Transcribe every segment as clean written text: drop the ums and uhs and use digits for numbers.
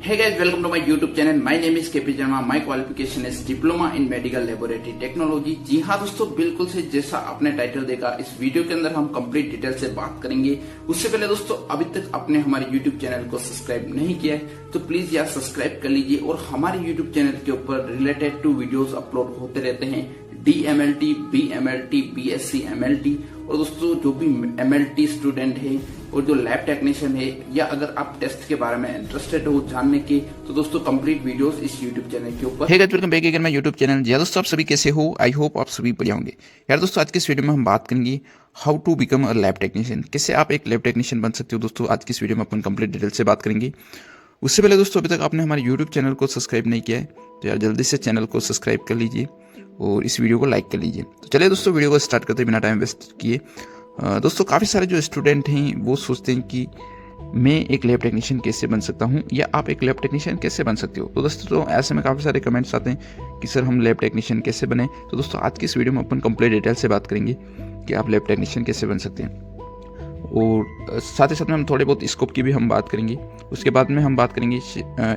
Hey guys, welcome to my YouTube channel. My name is KP Sharma. My qualification is Diploma in Medical Laboratory Technology. जी हाँ दोस्तों, बिल्कुल से जैसा आपने title देखा, इस वीडियो के अंदर हम कंप्लीट डिटेल से बात करेंगे। उससे पहले दोस्तों, अभी तक आपने हमारे YouTube चैनल को सब्सक्राइब नहीं किया है तो प्लीज यार सब्सक्राइब कर लीजिए। और हमारे YouTube चैनल के ऊपर रिलेटेड टू वीडियोस अपलोड होते रहते हैं, DMLT, BMLT, BSc MLT। और दोस्तों, जो भी MLT स्टूडेंट है और जो लैब टेक्नीशियन है, या अगर आप टेस्ट के बारे में इंटरेस्टेड हो जानने के, तो दोस्तों कंप्लीट वीडियोस इस YouTube चैनल के ऊपर। Hey guys, welcome back again my YouTube channel. जी दोस्तों, आप सभी कैसे हो? आई होप आप सभी बढ़िया होंगे। यार दोस्तों, आज की इस वीडियो में हम बात करेंगे how to become a lab technician. कैसे आप एक लैब टेक्नीशियन बन सकते हो। दोस्तों, आज की इस वीडियो में अपन कंप्लीट डिटेल से बात करेंगे। उससे पहले दोस्तों, अभी तक आपने हमारे YouTube चैनल को सब्सक्राइब नहीं किया है तो यार जल्दी से चैनल को सब्सक्राइब कर लीजिए और इस वीडियो को लाइक कर लीजिए। तो चलिए दोस्तों, वीडियो को स्टार्ट करते बिना टाइम वेस्ट किए। दोस्तों, काफ़ी सारे जो स्टूडेंट हैं वो सोचते हैं कि मैं एक लैब टेक्नीशियन कैसे बन सकता हूं, या आप एक लैब टेक्नीशियन कैसे बन सकते हो। तो दोस्तों, ऐसे में काफ़ी सारे कमेंट्स आते हैं कि सर हम लैब टेक्नीशियन कैसे बने। तो दोस्तों, आज की इस वीडियो में अपन कंप्लीट डिटेल से बात करेंगे कि आप लैब टेक्नीशियन कैसे बन सकते हैं। और साथ ही साथ में हम थोड़े बहुत स्कोप की भी हम बात करेंगे। उसके बाद में हम बात करेंगे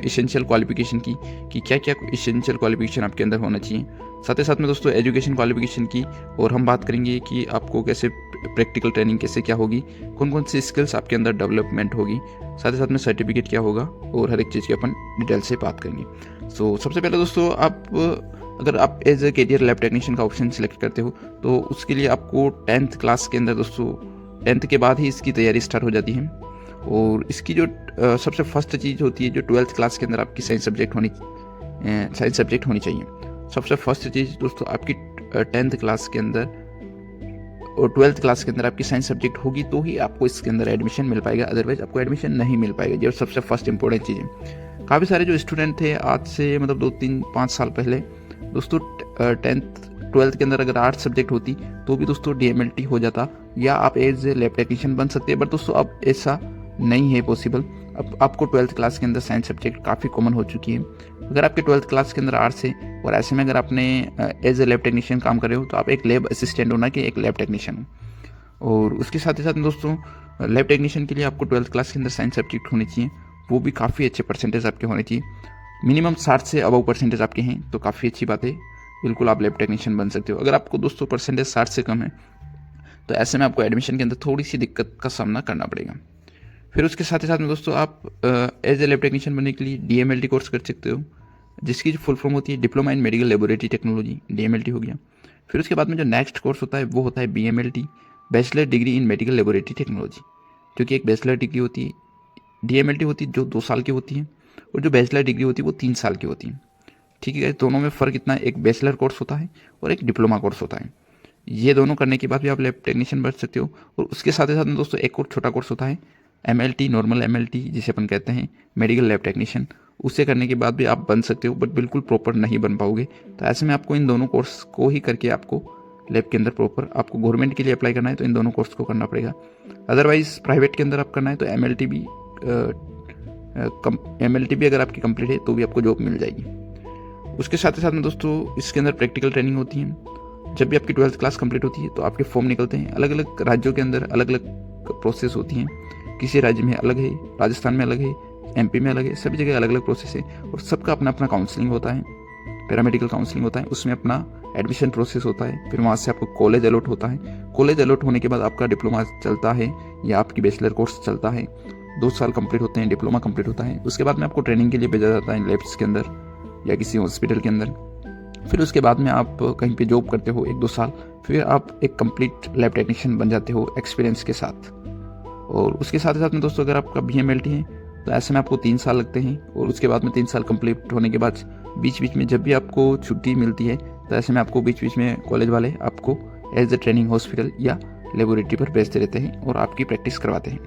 इसेंशियल क्वालिफिकेशन की, कि क्या क्या इसेंशियल क्वालिफिकेशन आपके अंदर होना चाहिए। साथ ही साथ में दोस्तों एजुकेशन क्वालिफिकेशन की, और हम बात करेंगे कि आपको कैसे प्रैक्टिकल ट्रेनिंग कैसे क्या होगी, कौन कौन सी स्किल्स आपके अंदर डेवलपमेंट होगी, साथ ही साथ में सर्टिफिकेट क्या होगा, और हर एक चीज़ की अपन डिटेल से बात करेंगे। सो सबसे पहले दोस्तों, अगर आप as a career lab technician का ऑप्शन सिलेक्ट करते हो तो उसके लिए आपको 10th क्लास के अंदर दोस्तों 10th के बाद ही इसकी तैयारी स्टार्ट हो जाती है। और इसकी जो सबसे फर्स्ट चीज़ होती है, जो 12th क्लास के अंदर आपकी साइंस सब्जेक्ट होनी चाहिए। सबसे फर्स्ट चीज़ दोस्तों, आपकी 10th क्लास के अंदर और 12th क्लास के अंदर आपकी साइंस सब्जेक्ट होगी तो ही आपको इसके अंदर एडमिशन मिल पाएगा, अदरवाइज आपको एडमिशन नहीं मिल पाएगा। ये सबसे फर्स्ट इंपॉर्टेंट चीज़ है। काफ़ी सारे जो स्टूडेंट थे आज से मतलब 2-3-5 साल पहले दोस्तों 10th 12th के अंदर अगर आर्ट्स सब्जेक्ट होती तो भी दोस्तों DMLT हो जाता, या आप एज ए लैब टेक्नीशियन बन सकते हैं। बट दोस्तों, अब ऐसा नहीं है पॉसिबल। अब आपको 12th क्लास के अंदर साइंस सब्जेक्ट काफ़ी कॉमन हो चुकी है। अगर आपके 12th क्लास के अंदर आर्ट्स है और ऐसे में अगर आपने एज ए लैब टेक्नीशियन काम कर रहे हो तो आप एक लैब असिस्टेंट होना कि एक लैब टेक्नीशियन हो। और उसके साथ ही साथ दोस्तों, लैब टेक्नीशियन के लिए आपको 12th क्लास के अंदर साइंस सब्जेक्ट होने चाहिए, वो भी काफ़ी अच्छे परसेंटेज आपके होने चाहिए। मिनिमम 60 से अबव परसेंटेज आपके हैं तो काफ़ी अच्छी बात है, बिल्कुल आप लैब टेक्नीशियन बन सकते हो। अगर आपको दोस्तों परसेंटेज 60 से कम है तो ऐसे में आपको एडमिशन के अंदर थोड़ी सी दिक्कत का सामना करना पड़ेगा। फिर उसके साथ ही साथ में दोस्तों, आप एज ए लैब टेक्नीशियन बनने के लिए DMLT कोर्स कर सकते हो, जिसकी जो फुल फॉर्म होती है diploma in medical laboratory technology, DMLT हो गया। फिर उसके बाद में जो नेक्स्ट कोर्स होता है वो होता है BMLT, bachelor degree in medical laboratory technology, जो कि एक बैचलर डिग्री होती है। DMLT होती है जो 2 साल की होती है, और जो बैचलर डिग्री होती है वो 3 साल की होती है। ठीक है, दोनों में फ़र्क इतना है, एक बैचलर कोर्स होता है और एक डिप्लोमा कोर्स होता है। ये दोनों करने के बाद भी आप लैब टेक्नीशियन बन सकते हो। और उसके साथ ही साथ दोस्तों एक और छोटा कोर्स होता है MLT, नॉर्मल MLT जिसे अपन कहते हैं मेडिकल लैब टेक्नीशियन। उसे करने के बाद भी आप बन सकते हो, बट बिल्कुल प्रॉपर नहीं बन पाओगे। तो ऐसे में आपको इन दोनों कोर्स को ही करके आपको लैब के अंदर प्रॉपर, आपको गवर्नमेंट के लिए अप्लाई करना है तो इन दोनों कोर्स को करना पड़ेगा। अदरवाइज प्राइवेट के अंदर आप करना है तो MLT भी अगर आपकी कंप्लीट है तो भी आपको जॉब मिल जाएगी। उसके साथ ही साथ में दोस्तों, इसके अंदर प्रैक्टिकल ट्रेनिंग होती है। जब भी आपकी 12th क्लास कंप्लीट होती है तो आपके फॉर्म निकलते हैं। अलग अलग राज्यों के अंदर अलग अलग प्रोसेस होती हैं। किसी राज्य में अलग है, राजस्थान में अलग है, MP में अलग है, सभी जगह अलग अलग प्रोसेस है। और सबका अपना अपना काउंसलिंग होता है, पैरामेडिकल काउंसलिंग होता है, उसमें अपना एडमिशन प्रोसेस होता है। फिर वहाँ से आपको कॉलेज अलॉट होता है। कॉलेज अलॉट होने के बाद आपका डिप्लोमा चलता है या आपकी बैचलर कोर्स चलता है। 2 साल कंप्लीट होते हैं, डिप्लोमा कंप्लीट होता है। उसके बाद में आपको ट्रेनिंग के लिए भेजा जाता है लैब्स के अंदर या किसी हॉस्पिटल के अंदर। फिर उसके बाद में आप कहीं पे जॉब करते हो 1-2 साल, फिर आप एक कंप्लीट लैब टेक्नीशियन बन जाते हो एक्सपीरियंस के साथ। और उसके साथ ही साथ में दोस्तों, अगर आपका BMLT है तो ऐसे में आपको 3 साल लगते हैं। और उसके बाद में 3 साल कंप्लीट होने के बाद बीच बीच में जब भी आपको छुट्टी मिलती है तो ऐसे में आपको बीच बीच में कॉलेज वाले आपको एज ए ट्रेनिंग हॉस्पिटल या लेबोरेटरी पर भेजते रहते हैं और आपकी प्रैक्टिस करवाते हैं।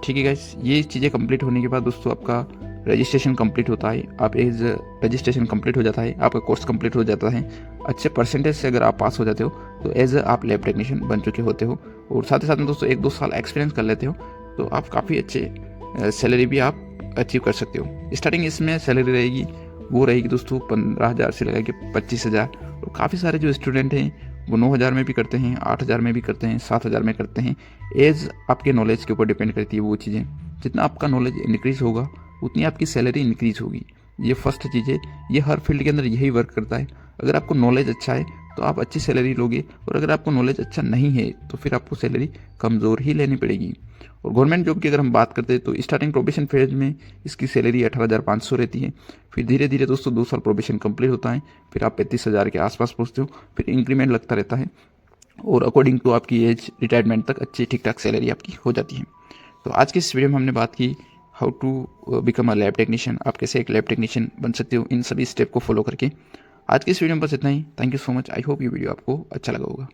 ठीक है गाइस, ये चीज़ें कंप्लीट होने के बाद दोस्तों आपका रजिस्ट्रेशन कंप्लीट होता है। आप एज रजिस्ट्रेशन कंप्लीट हो जाता है, आपका कोर्स कंप्लीट हो जाता है। अच्छे परसेंटेज से अगर आप पास हो जाते हो तो एज आप लैब टेक्नीशियन बन चुके होते हो। और साथ ही साथ में दोस्तों 1-2 साल एक्सपीरियंस कर लेते हो तो आप काफ़ी अच्छे सैलरी भी आप अचीव कर सकते हो। स्टार्टिंग इसमें सैलरी रहेगी वो रहेगी दोस्तों 15,000 से लगा के 25,000। और काफ़ी सारे जो स्टूडेंट हैं वो 9,000 में भी करते हैं, 8,000 में भी करते हैं, 7,000 में करते हैं। एज आपके नॉलेज के ऊपर डिपेंड करती है वो चीज़ें। जितना आपका नॉलेज इंक्रीज़ होगा उतनी आपकी सैलरी इंक्रीज होगी। ये फर्स्ट चीज़ है, ये हर फील्ड के अंदर यही वर्क करता है। अगर आपको नॉलेज अच्छा है तो आप अच्छी सैलरी लोगे, और अगर आपको नॉलेज अच्छा नहीं है तो फिर आपको सैलरी कमज़ोर ही लेनी पड़ेगी। और गवर्नमेंट जॉब की अगर हम बात करते हैं तो स्टार्टिंग प्रोबेशन फेज में इसकी सैलरी 18,500 रहती है। फिर धीरे धीरे दोस्तों 2 साल प्रोबेशन कंप्लीट होता है, फिर आप 35,000 के आसपास पहुँचते हो, फिर इंक्रीमेंट लगता रहता है, और अकॉर्डिंग टू आपकी एज रिटायरमेंट तक अच्छी ठीक ठाक सैलरी आपकी हो जाती है। तो आज की इस वीडियो में हमने बात की how to become a lab technician, आप कैसे एक लैब टेक्नीशियन बन सकते हो इन सभी स्टेप को फॉलो करके। आज की इस वीडियो में बस इतना ही। Thank you so much. I hope ये वीडियो आपको अच्छा लगा होगा।